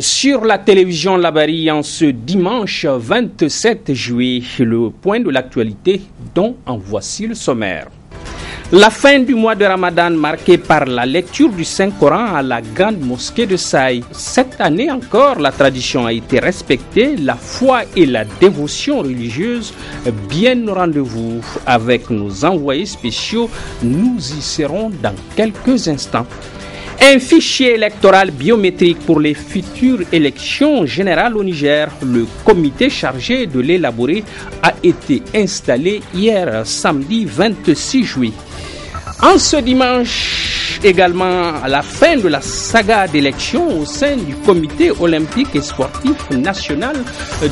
Sur la télévision Labari en ce dimanche 27 juillet, le point de l'actualité dont en voici le sommaire. La fin du mois de Ramadan marquée par la lecture du Saint-Coran à la grande mosquée de Saï. Cette année encore, la tradition a été respectée, la foi et la dévotion religieuse bien au rendez-vous. Avec nos envoyés spéciaux, nous y serons dans quelques instants. Un fichier électoral biométrique pour les futures élections générales au Niger. Le comité chargé de l'élaborer a été installé hier, samedi 26 juillet. En ce dimanche, également, à la fin de la saga d'élections au sein du comité olympique et sportif national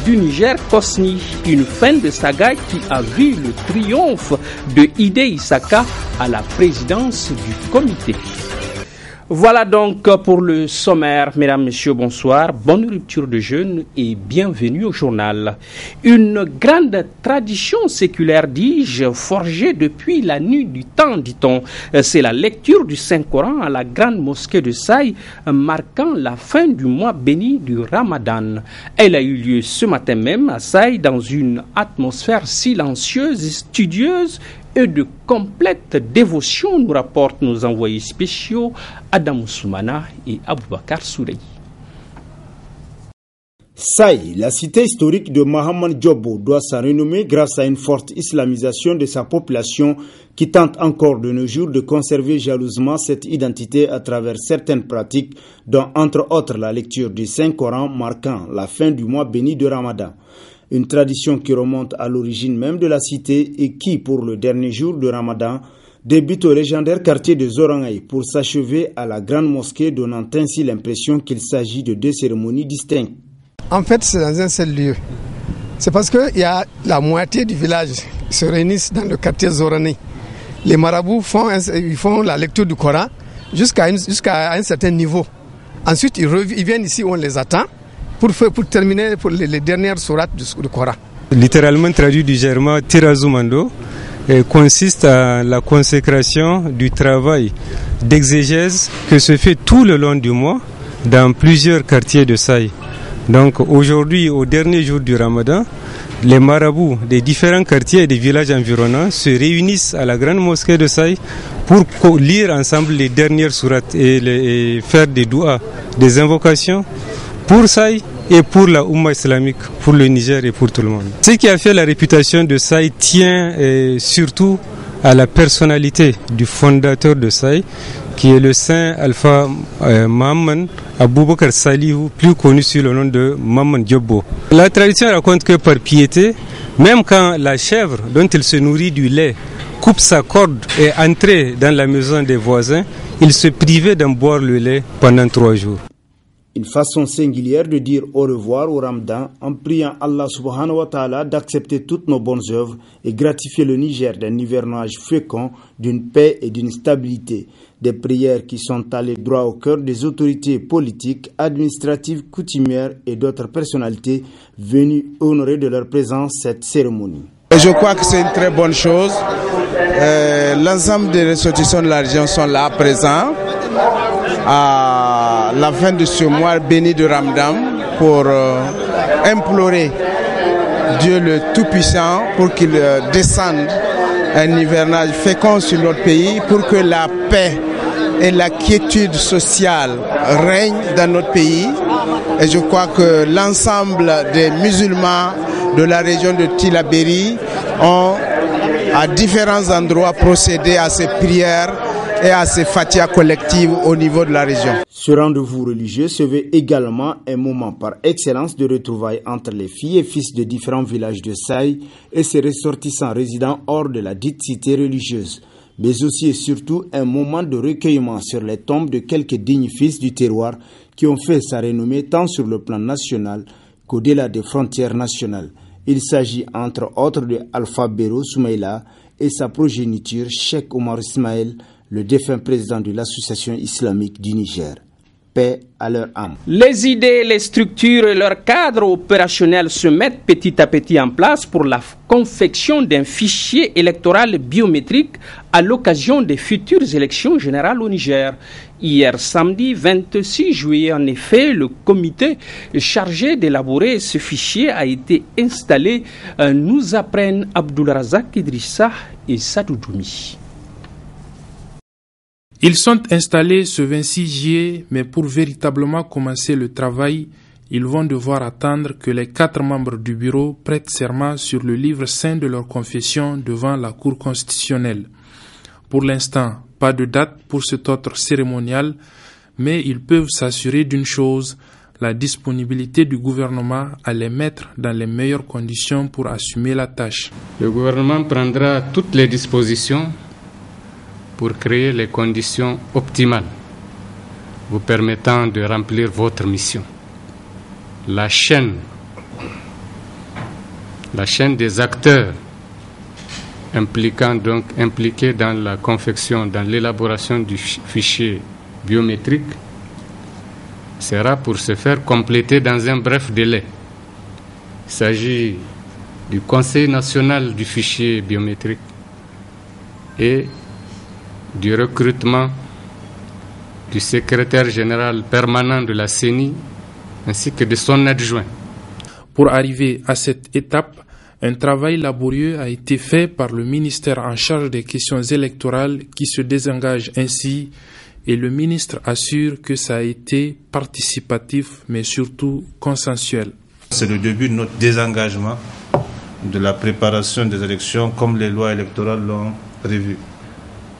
du Niger, COSNI, une fin de saga qui a vu le triomphe de Idé Issaka à la présidence du comité. Voilà donc pour le sommaire. Mesdames, Messieurs, bonsoir. Bonne rupture de jeûne et bienvenue au journal. Une grande tradition séculaire, dis-je, forgée depuis la nuit du temps, dit-on. C'est la lecture du Saint-Coran à la grande mosquée de Saï, marquant la fin du mois béni du Ramadan. Elle a eu lieu ce matin même à Saï dans une atmosphère silencieuse et studieuse et de complète dévotion, nous rapportent nos envoyés spéciaux Adam Soumana et Aboubakar Sourey. Saï, la cité historique de Mahaman Diobbo, doit sa renommée grâce à une forte islamisation de sa population qui tente encore de nos jours de conserver jalousement cette identité à travers certaines pratiques, dont entre autres la lecture du Saint-Coran marquant la fin du mois béni de Ramadan. Une tradition qui remonte à l'origine même de la cité et qui, pour le dernier jour de Ramadan, débute au légendaire quartier de Zorangaï pour s'achever à la grande mosquée, donnant ainsi l'impression qu'il s'agit de deux cérémonies distinctes. En fait, c'est dans un seul lieu. C'est parce qu'il y a la moitié du village qui se réunissent dans le quartier Zorangaï. Les marabouts font la lecture du Coran jusqu'à un certain niveau. Ensuite, ils viennent ici où on les attend. Pour terminer pour les dernières sourates du Coran. Littéralement traduit du germain Tirazumando, consiste à la consécration du travail d'exégèse que se fait tout le long du mois dans plusieurs quartiers de Saï. Donc aujourd'hui, au dernier jour du Ramadan, les marabouts des différents quartiers et des villages environnants se réunissent à la grande mosquée de Saï pour lire ensemble les dernières sourates et faire des douas, des invocations pour Saï et pour la Oumma islamique, pour le Niger et pour tout le monde. Ce qui a fait la réputation de Saï tient surtout à la personnalité du fondateur de Saï, qui est le saint Alpha Mahaman Aboubakar Salihou, plus connu sous le nom de Mahaman Diobbo. La tradition raconte que par piété, même quand la chèvre dont il se nourrit du lait coupe sa corde et entrait dans la maison des voisins, il se privait d'en boire le lait pendant 3 jours. Une façon singulière de dire au revoir au Ramadan en priant Allah subhanahu wa ta'ala d'accepter toutes nos bonnes œuvres et gratifier le Niger d'un hivernage fécond, d'une paix et d'une stabilité. Des prières qui sont allées droit au cœur des autorités politiques, administratives, coutumières et d'autres personnalités venues honorer de leur présence cette cérémonie. Je crois que c'est une très bonne chose. L'ensemble des ressortissants de la région sont là présents à la fin de ce mois béni de Ramadan pour implorer Dieu le Tout-Puissant pour qu'il descende un hivernage fécond sur notre pays, pour que la paix et la quiétude sociale règnent dans notre pays. Et je crois que l'ensemble des musulmans de la région de Tillabéri ont à différents endroits procédé à ces prières et à ces fatias collectives au niveau de la région. Ce rendez-vous religieux se veut également un moment par excellence de retrouvailles entre les filles et fils de différents villages de Saï et ses ressortissants résidant hors de la dite cité religieuse, mais aussi et surtout un moment de recueillement sur les tombes de quelques dignes fils du terroir qui ont fait sa renommée tant sur le plan national qu'au-delà des frontières nationales. Il s'agit entre autres de Alpha Bero Soumaïla et sa progéniture Cheikh Omar Ismaël, le défunt président de l'Association islamique du Niger. Paix à leur âme. Les idées, les structures et leurs cadres opérationnels se mettent petit à petit en place pour la confection d'un fichier électoral biométrique à l'occasion des futures élections générales au Niger. Hier samedi 26 juillet, en effet, le comité chargé d'élaborer ce fichier a été installé, nous apprennent Abdulrazak Idrissa et Sadou Doumi. Ils sont installés ce 26 juillet, mais pour véritablement commencer le travail, ils vont devoir attendre que les 4 membres du bureau prêtent serment sur le livre saint de leur confession devant la Cour constitutionnelle. Pour l'instant, pas de date pour cet autre cérémonial, mais ils peuvent s'assurer d'une chose, la disponibilité du gouvernement à les mettre dans les meilleures conditions pour assumer la tâche. Le gouvernement prendra toutes les dispositions pour créer les conditions optimales vous permettant de remplir votre mission. La chaîne des acteurs impliqués dans la confection, dans l'élaboration du fichier biométrique sera pour se faire compléter dans un bref délai. Il s'agit du Conseil national du fichier biométrique et du recrutement du secrétaire général permanent de la CENI ainsi que de son adjoint. Pour arriver à cette étape, un travail laborieux a été fait par le ministère en charge des questions électorales qui se désengage ainsi et le ministre assure que ça a été participatif mais surtout consensuel. C'est le début de notre désengagement de la préparation des élections comme les lois électorales l'ont prévu.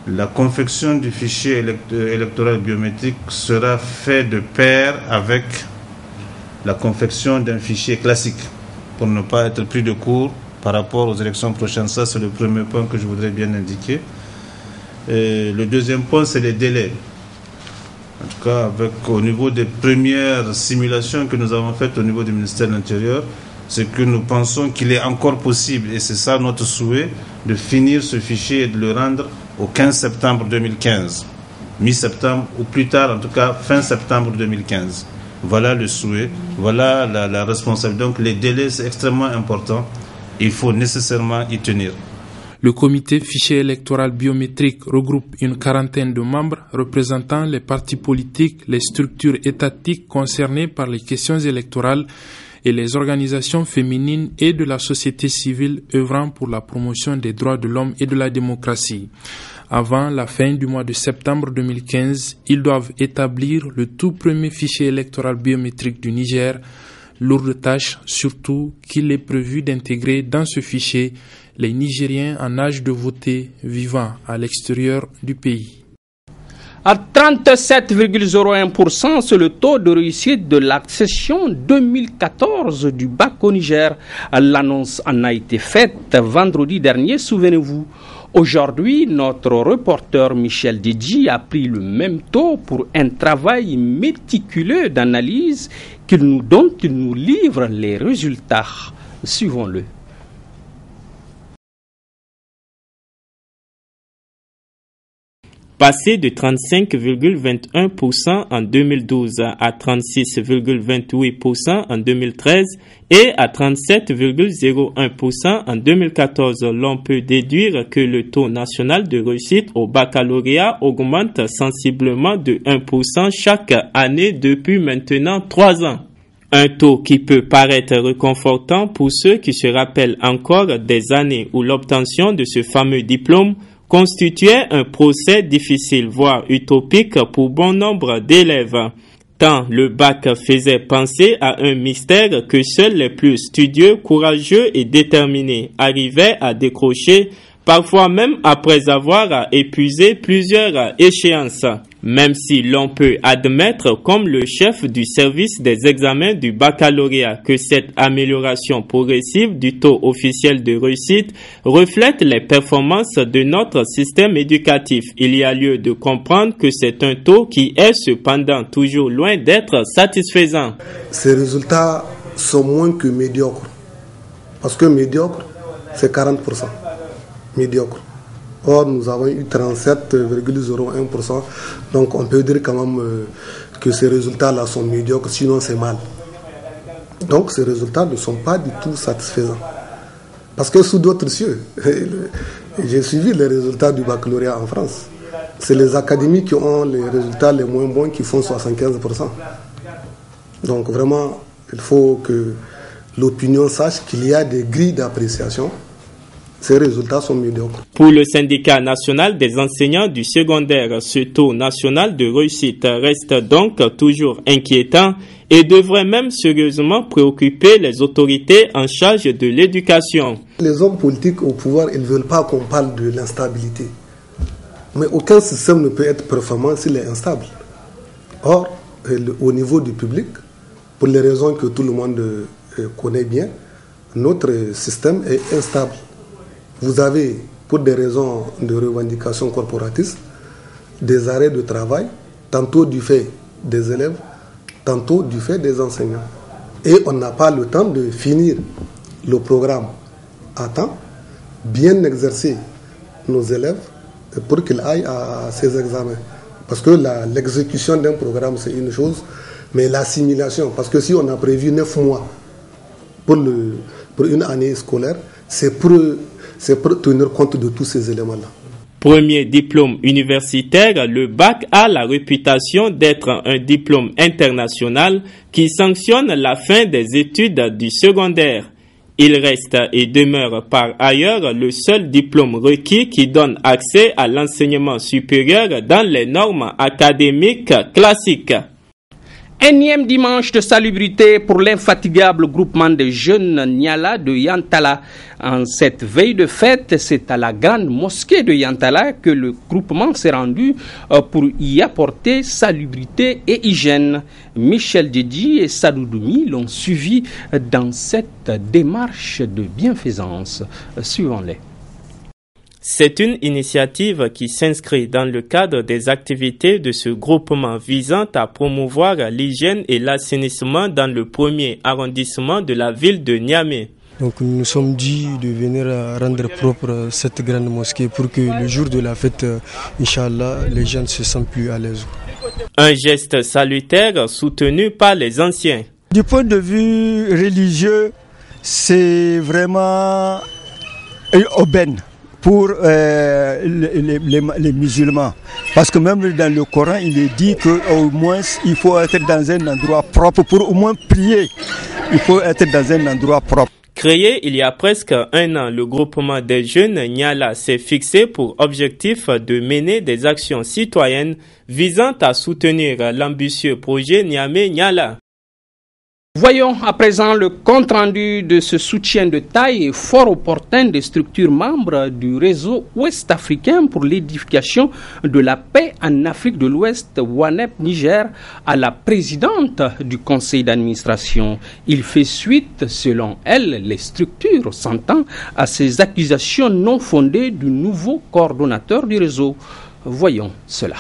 La confection du fichier électoral biométrique sera faite de pair avec la confection d'un fichier classique pour ne pas être pris de court par rapport aux élections prochaines. Ça, c'est le premier point que je voudrais bien indiquer. Et le deuxième point, c'est les délais. En tout cas, au niveau des premières simulations que nous avons faites au niveau du ministère de l'Intérieur, c'est que nous pensons qu'il est encore possible, et c'est ça notre souhait, de finir ce fichier et de le rendre au 15 septembre 2015. Mi-septembre, ou plus tard, en tout cas, fin septembre 2015. Voilà le souhait, voilà la responsabilité. Donc les délais, c'est extrêmement important. Il faut nécessairement y tenir. Le comité fichier électoral biométrique regroupe une 40aine de membres représentant les partis politiques, les structures étatiques concernées par les questions électorales et les organisations féminines et de la société civile œuvrant pour la promotion des droits de l'homme et de la démocratie. Avant la fin du mois de septembre 2015, ils doivent établir le tout premier fichier électoral biométrique du Niger. Lourde tâche, surtout qu'il est prévu d'intégrer dans ce fichier les Nigériens en âge de voter vivant à l'extérieur du pays. À 37,01%, c'est le taux de réussite de l'accession 2014 du bac au Niger. L'annonce en a été faite vendredi dernier, souvenez-vous. Aujourd'hui, notre reporter Michel Didji a pris le même taux pour un travail méticuleux d'analyse dont il nous livre les résultats. Suivons-le. Passé de 35,21% en 2012 à 36,28% en 2013 et à 37,01% en 2014, l'on peut déduire que le taux national de réussite au baccalauréat augmente sensiblement de 1% chaque année depuis maintenant 3 ans. Un taux qui peut paraître réconfortant pour ceux qui se rappellent encore des années où l'obtention de ce fameux diplôme constituait un procès difficile, voire utopique pour bon nombre d'élèves. Tant le bac faisait penser à un mystère que seuls les plus studieux, courageux et déterminés arrivaient à décrocher, parfois même après avoir épuisé plusieurs échéances. Même si l'on peut admettre, comme le chef du service des examens du baccalauréat, que cette amélioration progressive du taux officiel de réussite reflète les performances de notre système éducatif, il y a lieu de comprendre que c'est un taux qui est cependant toujours loin d'être satisfaisant. Ces résultats sont moins que médiocres, parce que médiocre, c'est 40%. Médiocre. Or, nous avons eu 37,01%. Donc, on peut dire quand même que ces résultats-là sont médiocres, sinon c'est mal. Donc, ces résultats ne sont pas du tout satisfaisants. Parce que sous d'autres cieux, j'ai suivi les résultats du baccalauréat en France. c'est les académies qui ont les résultats les moins bons qui font 75%. Donc vraiment, il faut que l'opinion sache qu'il y a des grilles d'appréciation. Ces résultats sont médiocres. Pour le syndicat national des enseignants du secondaire, ce taux national de réussite reste donc toujours inquiétant et devrait même sérieusement préoccuper les autorités en charge de l'éducation. Les hommes politiques au pouvoir, ils ne veulent pas qu'on parle de l'instabilité. Mais aucun système ne peut être performant s'il est instable. Or, au niveau du public, pour les raisons que tout le monde connaît bien, notre système est instable. Vous avez, pour des raisons de revendication corporatiste, des arrêts de travail, tantôt du fait des élèves, tantôt du fait des enseignants. Et on n'a pas le temps de finir le programme à temps, bien exercer nos élèves pour qu'ils aillent à ces examens. Parce que l'exécution d'un programme, c'est une chose, mais l'assimilation, parce que si on a prévu 9 mois pour une année scolaire, c'est pour tenir compte de tous ces éléments-là. Premier diplôme universitaire, le bac a la réputation d'être un diplôme international qui sanctionne la fin des études du secondaire. Il reste et demeure par ailleurs le seul diplôme requis qui donne accès à l'enseignement supérieur dans les normes académiques classiques. Énième dimanche de salubrité pour l'infatigable groupement des jeunes Niala de Yantala. En cette veille de fête, c'est à la grande mosquée de Yantala que le groupement s'est rendu pour y apporter salubrité et hygiène. Michel Djedji et Sadou Doumi l'ont suivi dans cette démarche de bienfaisance. Suivons-les. C'est une initiative qui s'inscrit dans le cadre des activités de ce groupement visant à promouvoir l'hygiène et l'assainissement dans le premier arrondissement de la ville de Niamey. Donc nous nous sommes dit de venir rendre propre cette grande mosquée pour que le jour de la fête, Inch'Allah, les gens se sentent plus à l'aise. Un geste salutaire soutenu par les anciens. Du point de vue religieux, c'est vraiment aubaine pour les musulmans. Parce que même dans le Coran, il est dit qu'au moins il faut être dans un endroit propre pour au moins prier. Il faut être dans un endroit propre. Créé il y a presque un an, le groupement des jeunes Niala s'est fixé pour objectif de mener des actions citoyennes visant à soutenir l'ambitieux projet Niamey-Niala. Voyons à présent le compte-rendu de ce soutien de taille et fort opportun des structures membres du réseau ouest-africain pour l'édification de la paix en Afrique de l'Ouest, WANEP Niger, à la présidente du conseil d'administration. Il fait suite, selon elle, les structures s'entendent à ces accusations non fondées du nouveau coordonnateur du réseau. Voyons cela.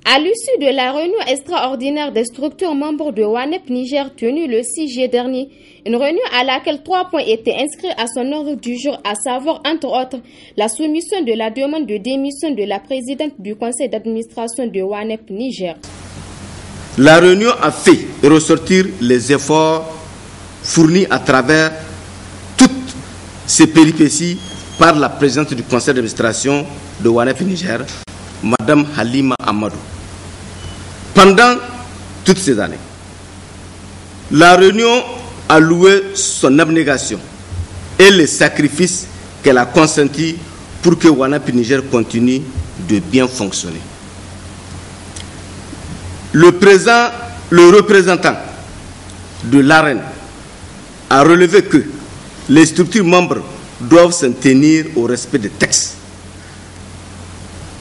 À l'issue de la réunion extraordinaire des structures membres de WANEP Niger tenue le 6 juillet dernier, une réunion à laquelle 3 points étaient inscrits à son ordre du jour, à savoir entre autres la soumission de la demande de démission de la présidente du conseil d'administration de WANEP Niger. La réunion a fait ressortir les efforts fournis à travers toutes ces péripéties par la présidente du conseil d'administration de WANEP Niger, Madame Halima Amadou. Pendant toutes ces années, la réunion a loué son abnégation et les sacrifices qu'elle a consentis pour que WANEP Niger continue de bien fonctionner. Le représentant de l'AREN a relevé que les structures membres doivent s'en tenir au respect des textes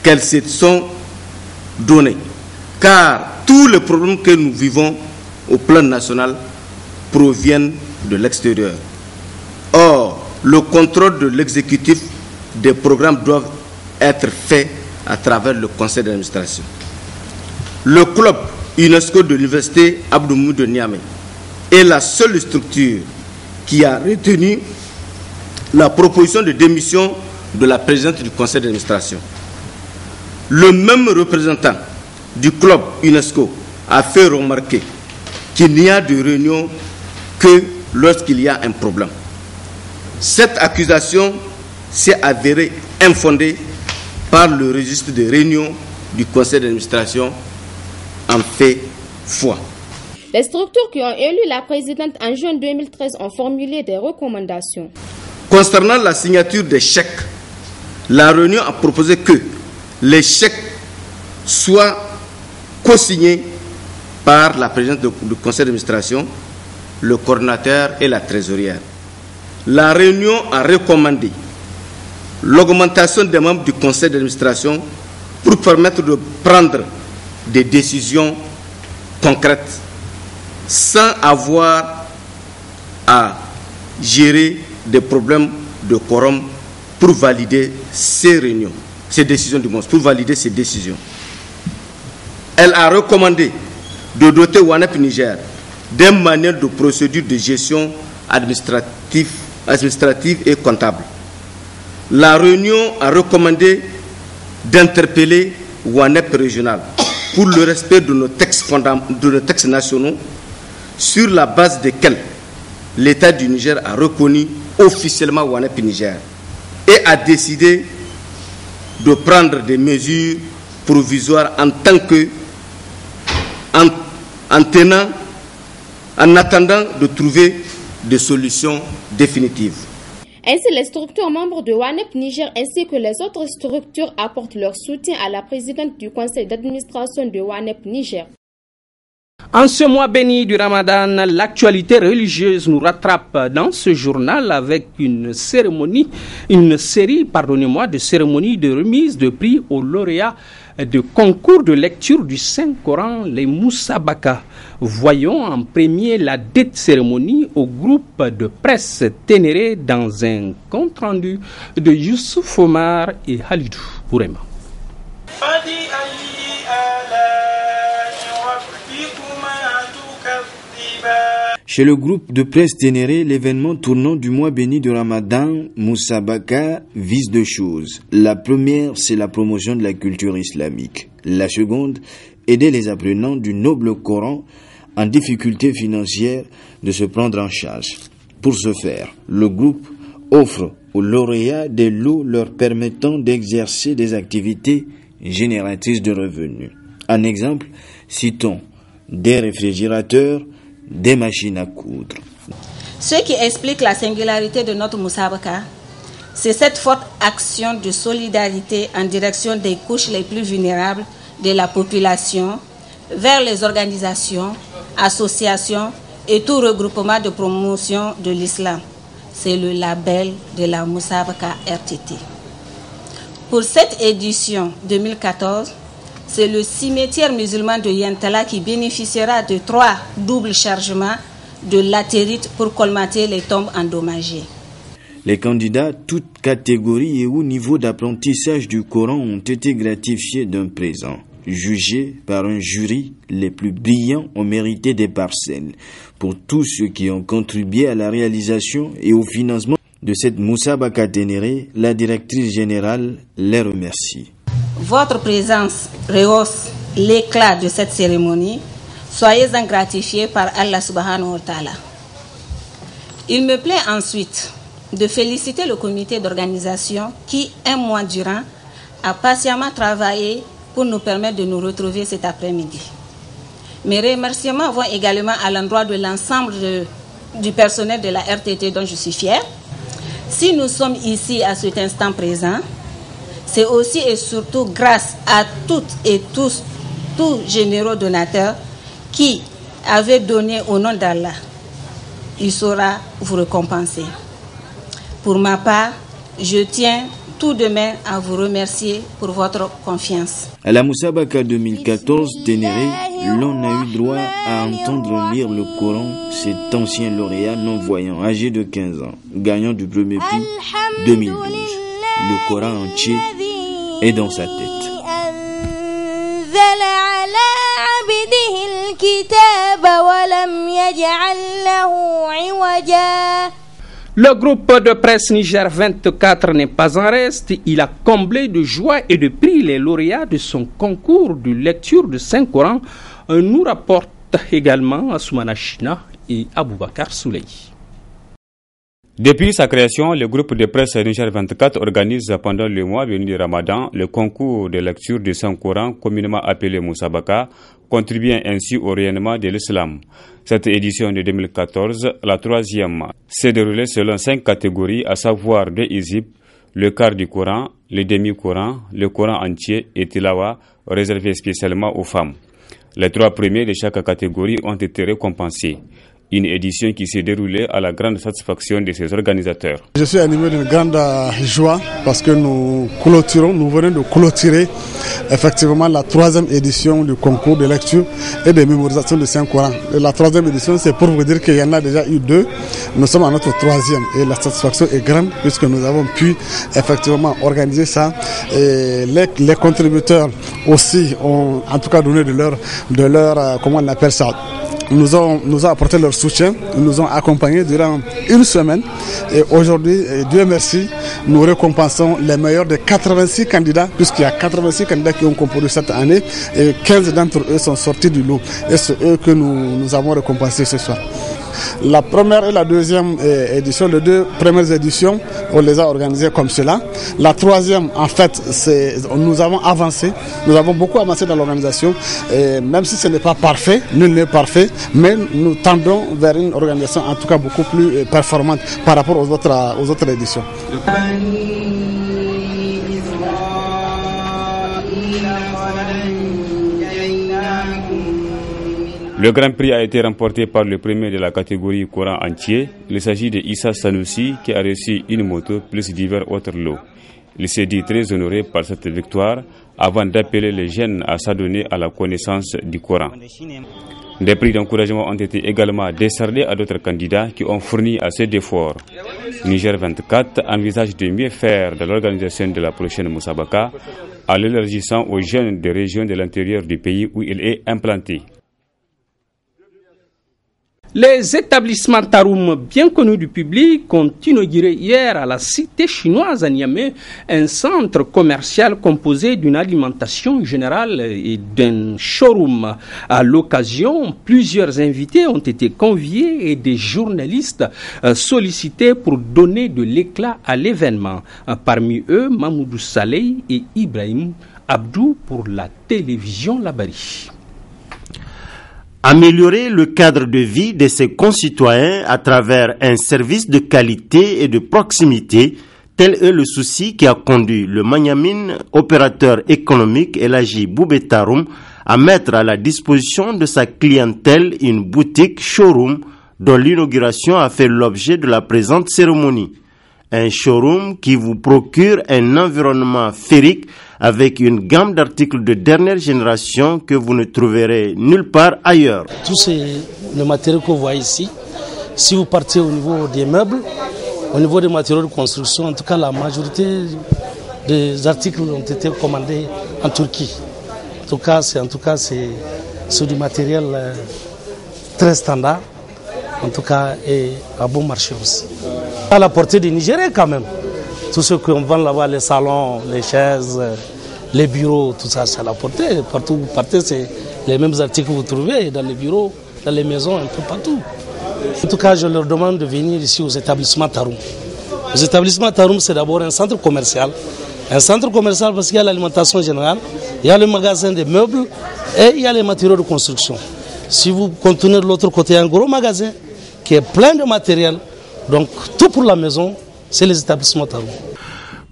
qu'elles se sont donnés, car tous les problèmes que nous vivons au plan national proviennent de l'extérieur. Or, le contrôle de l'exécutif des programmes doit être fait à travers le conseil d'administration. Le club UNESCO de l'université Abdou de Niamey est la seule structure qui a retenu la proposition de démission de la présidente du conseil d'administration. Le même représentant du club UNESCO a fait remarquer qu'il n'y a de réunion que lorsqu'il y a un problème. Cette accusation s'est avérée infondée par le registre de réunion du conseil d'administration en fait foi. Les structures qui ont élu la présidente en juin 2013 ont formulé des recommandations. Concernant la signature des chèques, la réunion a proposé que les chèques soient co-signés par la présidente du conseil d'administration, le coordinateur et la trésorière. La réunion a recommandé l'augmentation des membres du conseil d'administration pour permettre de prendre des décisions concrètes sans avoir à gérer des problèmes de quorum pour valider ces réunions, ces décisions du monde, pour valider ces décisions. Elle a recommandé de doter WANEP Niger d'un manuel de procédure de gestion administrative et comptable. La réunion a recommandé d'interpeller WANEP régional pour le respect de nos textes nationaux sur la base desquels l'État du Niger a reconnu officiellement WANEP Niger et a décidé de prendre des mesures provisoires en attendant de trouver des solutions définitives. Ainsi, les structures membres de WANEP Niger ainsi que les autres structures apportent leur soutien à la présidente du conseil d'administration de WANEP Niger. En ce mois béni du Ramadan, l'actualité religieuse nous rattrape dans ce journal avec une série de cérémonies de remise de prix aux lauréats de concours de lecture du Saint-Coran, les Moussabaka. Voyons en premier la dite cérémonie au groupe de presse Ténéré dans un compte-rendu de Youssouf Omar et Halidou Bourema. Chez le groupe de presse Ténéré, l'événement tournant du mois béni de Ramadan, Moussabaka, vise deux choses. La première, c'est la promotion de la culture islamique. La seconde, aider les apprenants du noble Coran en difficulté financière de se prendre en charge. Pour ce faire, le groupe offre aux lauréats des lots leur permettant d'exercer des activités génératrices de revenus. En exemple, citons des réfrigérateurs, des machines à coudre. Ce qui explique la singularité de notre Moussabaka, c'est cette forte action de solidarité en direction des couches les plus vulnérables de la population vers les organisations, associations et tout regroupement de promotion de l'islam. C'est le label de la Moussabaka RTT. Pour cette édition 2014, c'est le cimetière musulman de Yantala qui bénéficiera de 3 doubles chargements de latérite pour colmater les tombes endommagées. Les candidats, toutes catégories et ou niveau d'apprentissage du Coran, ont été gratifiés d'un présent. Jugés par un jury, les plus brillants ont mérité des parcelles. Pour tous ceux qui ont contribué à la réalisation et au financement de cette Moussabaka Ténéré, la directrice générale les remercie. Votre présence rehausse l'éclat de cette cérémonie. Soyez-en gratifiés par Allah subhanahu wa ta'ala. Il me plaît ensuite de féliciter le comité d'organisation qui, un mois durant, a patiemment travaillé pour nous permettre de nous retrouver cet après-midi. Mes remerciements vont également à l'endroit de l'ensemble du personnel de la RTT dont je suis fière. Si nous sommes ici à cet instant présent, c'est aussi et surtout grâce à toutes et tous généraux donateurs qui avaient donné au nom d'Allah. Il saura vous récompenser. Pour ma part, je tiens tout de même à vous remercier pour votre confiance. À la Moussabaka 2014, Ténéré, l'on a eu droit à entendre lire le Coran cet ancien lauréat non-voyant, âgé de 15 ans, gagnant du premier prix 2012. Le Coran entier est dans sa tête. Le groupe de presse Niger 24 n'est pas en reste. Il a comblé de joie et de prix les lauréats de son concours de lecture de Saint-Coran. Nous rapportent également Assoumana China et Aboubakar Souley. Depuis sa création, le groupe de presse Niger 24 organise pendant le mois venu du Ramadan le concours de lecture du Saint-Coran, communément appelé Mousabaka, contribuant ainsi au rayonnement de l'islam. Cette édition de 2014, la troisième, s'est déroulée selon 5 catégories, à savoir 2 hizib, le quart du Coran, le demi-Coran, le Coran entier et Tilawa, réservé spécialement aux femmes. Les 3 premiers de chaque catégorie ont été récompensés. Une édition qui s'est déroulée à la grande satisfaction de ses organisateurs. Je suis animé d'une grande joie parce que nous venons de clôturer effectivement la 3e édition du concours de lecture et de mémorisation du Saint-Coran. La 3e édition, c'est pour vous dire qu'il y en a déjà eu 2. Nous sommes à notre 3e et la satisfaction est grande puisque nous avons pu effectivement organiser ça. Et les contributeurs aussi ont en tout cas donné de leur comment on appelle ça, nous ont apporté leur soutien, ils nous ont accompagnés durant une semaine et aujourd'hui, Dieu merci, nous récompensons les meilleurs de 86 candidats puisqu'il y a 86 candidats qui ont concouru cette année et 15 d'entre eux sont sortis du lot et c'est eux que nous avons récompensés ce soir. La première et la deuxième édition, les 2 premières éditions, on les a organisées comme cela. La 3e, en fait, nous avons avancé, nous avons beaucoup avancé dans l'organisation. Et même si ce n'est pas parfait, nul n'est parfait, mais nous tendons vers une organisation en tout cas beaucoup plus performante par rapport aux autres éditions. Le Grand Prix a été remporté par le premier de la catégorie Coran entier. Il s'agit de Issa Sanoussi qui a reçu une moto plus divers autres lots. Il s'est dit très honoré par cette victoire avant d'appeler les jeunes à s'adonner à la connaissance du Coran. Des prix d'encouragement ont été également décernés à d'autres candidats qui ont fourni assez d'efforts. Niger 24 envisage de mieux faire de l'organisation de la prochaine Mousabaka en l'élargissant aux jeunes des régions de l'intérieur du pays où il est implanté. Les établissements Taroum, bien connus du public, ont inauguré hier à la cité chinoise à Niamey un centre commercial composé d'une alimentation générale et d'un showroom. À l'occasion, plusieurs invités ont été conviés et des journalistes sollicités pour donner de l'éclat à l'événement. Parmi eux, Mamoudou Saleh et Ibrahim Abdou pour la télévision Labari. Améliorer le cadre de vie de ses concitoyens à travers un service de qualité et de proximité, tel est le souci qui a conduit le Magnamine, opérateur économique Elhaji Boubé Taroum, à mettre à la disposition de sa clientèle une boutique showroom dont l'inauguration a fait l'objet de la présente cérémonie. Un showroom qui vous procure un environnement féerique avec une gamme d'articles de dernière génération que vous ne trouverez nulle part ailleurs. Tous les matériaux que vous voyez ici, si vous partez au niveau des meubles, au niveau des matériaux de construction, en tout cas la majorité des articles ont été commandés en Turquie. En tout cas, c'est du matériel très standard, en tout cas, et à bon marché aussi. À la portée des Nigériens quand même. Tout ce qu'on vend là-bas, les salons, les chaises, les bureaux, tout ça, c'est à la portée. Partout où vous partez, c'est les mêmes articles que vous trouvez dans les bureaux, dans les maisons, un peu partout. En tout cas, je leur demande de venir ici aux établissements Taroum. Les établissements Taroum, c'est d'abord un centre commercial. Un centre commercial parce qu'il y a l'alimentation générale, il y a le magasin des meubles et il y a les matériaux de construction. Si vous continuez de l'autre côté, il y a un gros magasin qui est plein de matériel. Donc, tout pour la maison, c'est les établissements Taroum.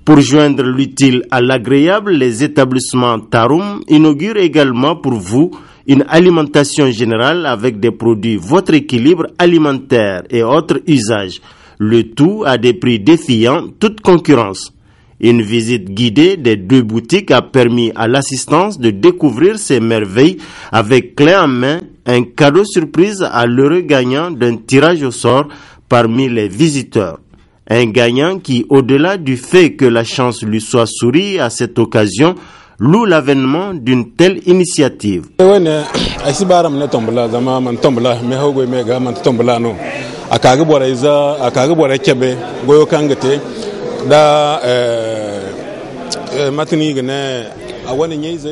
Pour joindre l'utile à l'agréable, les établissements Taroum inaugurent également pour vous une alimentation générale avec des produits votre équilibre alimentaire et autres usages. Le tout à des prix défiant toute concurrence. Une visite guidée des 2 boutiques a permis à l'assistance de découvrir ces merveilles avec clé en main, un cadeau surprise à l'heureux gagnant d'un tirage au sort parmi les visiteurs. Un gagnant qui, au-delà du fait que la chance lui soit sourie à cette occasion, loue l'avènement d'une telle initiative.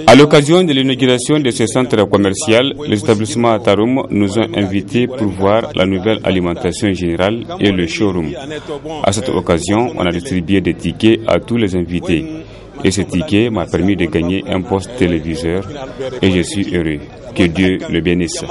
À l'occasion de l'inauguration de ce centre commercial, les établissements Tarum nous ont invités pour voir la nouvelle alimentation générale et le showroom. À cette occasion, on a distribué des tickets à tous les invités. Et ce ticket m'a permis de gagner un poste téléviseur et je suis heureux. Que Dieu le bénisse.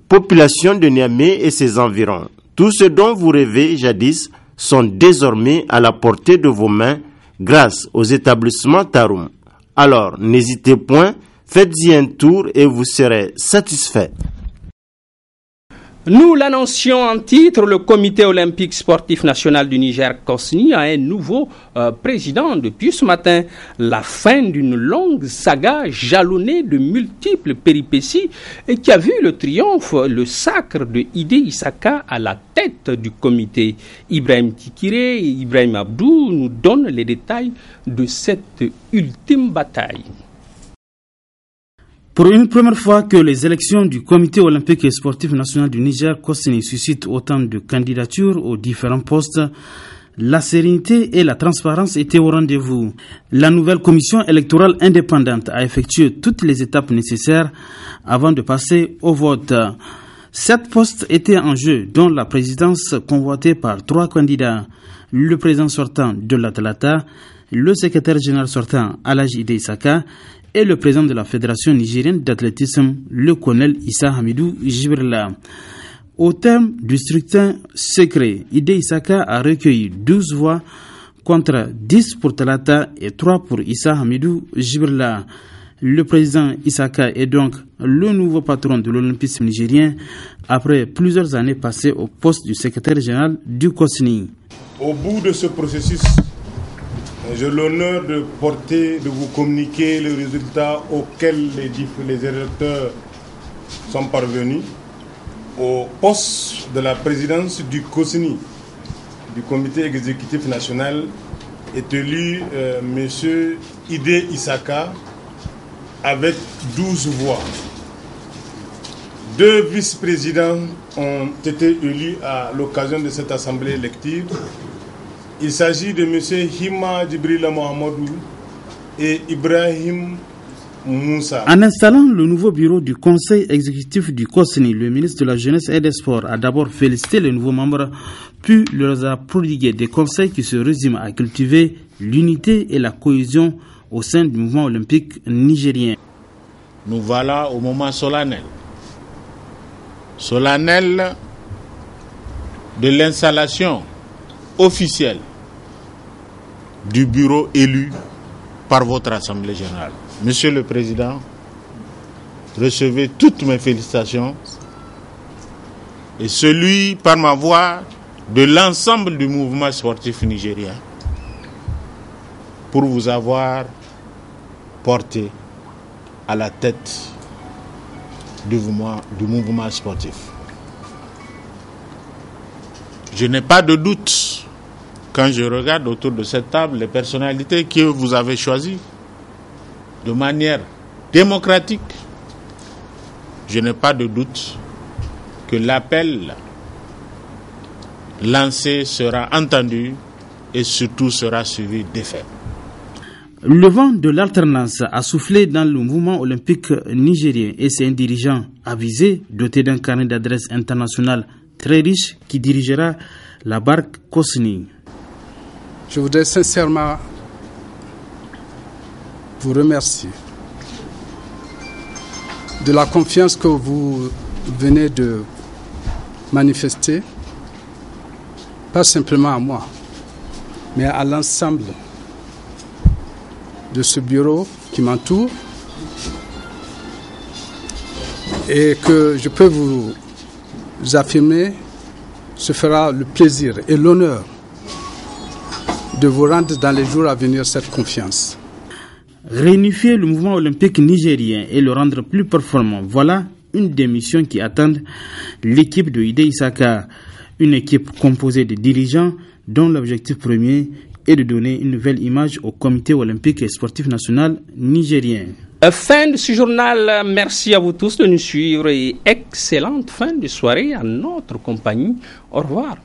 Population de Niamey et ses environs. Tout ce dont vous rêvez jadis sont désormais à la portée de vos mains grâce aux établissements Tarum. Alors, n'hésitez point, faites-y un tour et vous serez satisfait. Nous l'annoncions en titre, le comité olympique sportif national du Niger, COSNI, a un nouveau président depuis ce matin. La fin d'une longue saga jalonnée de multiples péripéties et qui a vu le triomphe, le sacre de Idé Issaka à la tête du comité. Ibrahim Tikiré et Ibrahim Abdou nous donnent les détails de cette ultime bataille. Pour une première fois que les élections du Comité olympique et sportif national du Niger COSNI suscitent autant de candidatures aux différents postes, la sérénité et la transparence étaient au rendez-vous. La nouvelle commission électorale indépendante a effectué toutes les étapes nécessaires avant de passer au vote. 7 postes étaient en jeu, dont la présidence convoitée par 3 candidats. Le président sortant de l'Atalata, le secrétaire général sortant Alhaji Idé Issaka et le président de la Fédération nigérienne d'athlétisme, le colonel Issa Hamidou Jibrila. Au terme du scrutin secret, Idé Issaka a recueilli 12 voix contre 10 pour Talata et 3 pour Issa Hamidou Jibrila. Le président Issaka est donc le nouveau patron de l'olympisme nigérien après plusieurs années passées au poste du secrétaire général du COSNI. Au bout de ce processus, j'ai l'honneur de vous communiquer les résultats auxquels les électeurs sont parvenus. Au poste de la présidence du COSNI, du Comité exécutif national, est élu M. Idé Issaka avec 12 voix. 2 vice-présidents ont été élus à l'occasion de cette assemblée élective. Il s'agit de M. Hima Djibrila Mohamedou et Ibrahim Moussa. En installant le nouveau bureau du conseil exécutif du COSNI, le ministre de la Jeunesse et des Sports a d'abord félicité les nouveaux membres, puis leur a prodigué des conseils qui se résument à cultiver l'unité et la cohésion au sein du mouvement olympique nigérien. Nous voilà au moment solennel. Solennel de l'installation officielle du bureau élu par votre Assemblée générale. Monsieur le Président, recevez toutes mes félicitations et celui par ma voix de l'ensemble du mouvement sportif nigérien pour vous avoir porté à la tête du mouvement sportif. Je n'ai pas de doute quand je regarde autour de cette table les personnalités que vous avez choisies de manière démocratique. Je n'ai pas de doute que l'appel lancé sera entendu et surtout sera suivi d'effet. Le vent de l'alternance a soufflé dans le mouvement olympique nigérien et c'est un dirigeant avisé, doté d'un carnet d'adresses internationales très riche, qui dirigera la barque COSNI. Je voudrais sincèrement vous remercier de la confiance que vous venez de manifester, pas simplement à moi, mais à l'ensemble de ce bureau qui m'entoure, et que je peux vous affirmer, ce fera le plaisir et l'honneur de vous rendre dans les jours à venir cette confiance. Réunifier le mouvement olympique nigérien et le rendre plus performant, voilà une des missions qui attendent l'équipe de Ide Isaka, une équipe composée de dirigeants dont l'objectif premier est de donner une nouvelle image au comité olympique et sportif national nigérien. Fin de ce journal, merci à vous tous de nous suivre et excellente fin de soirée à notre compagnie. Au revoir.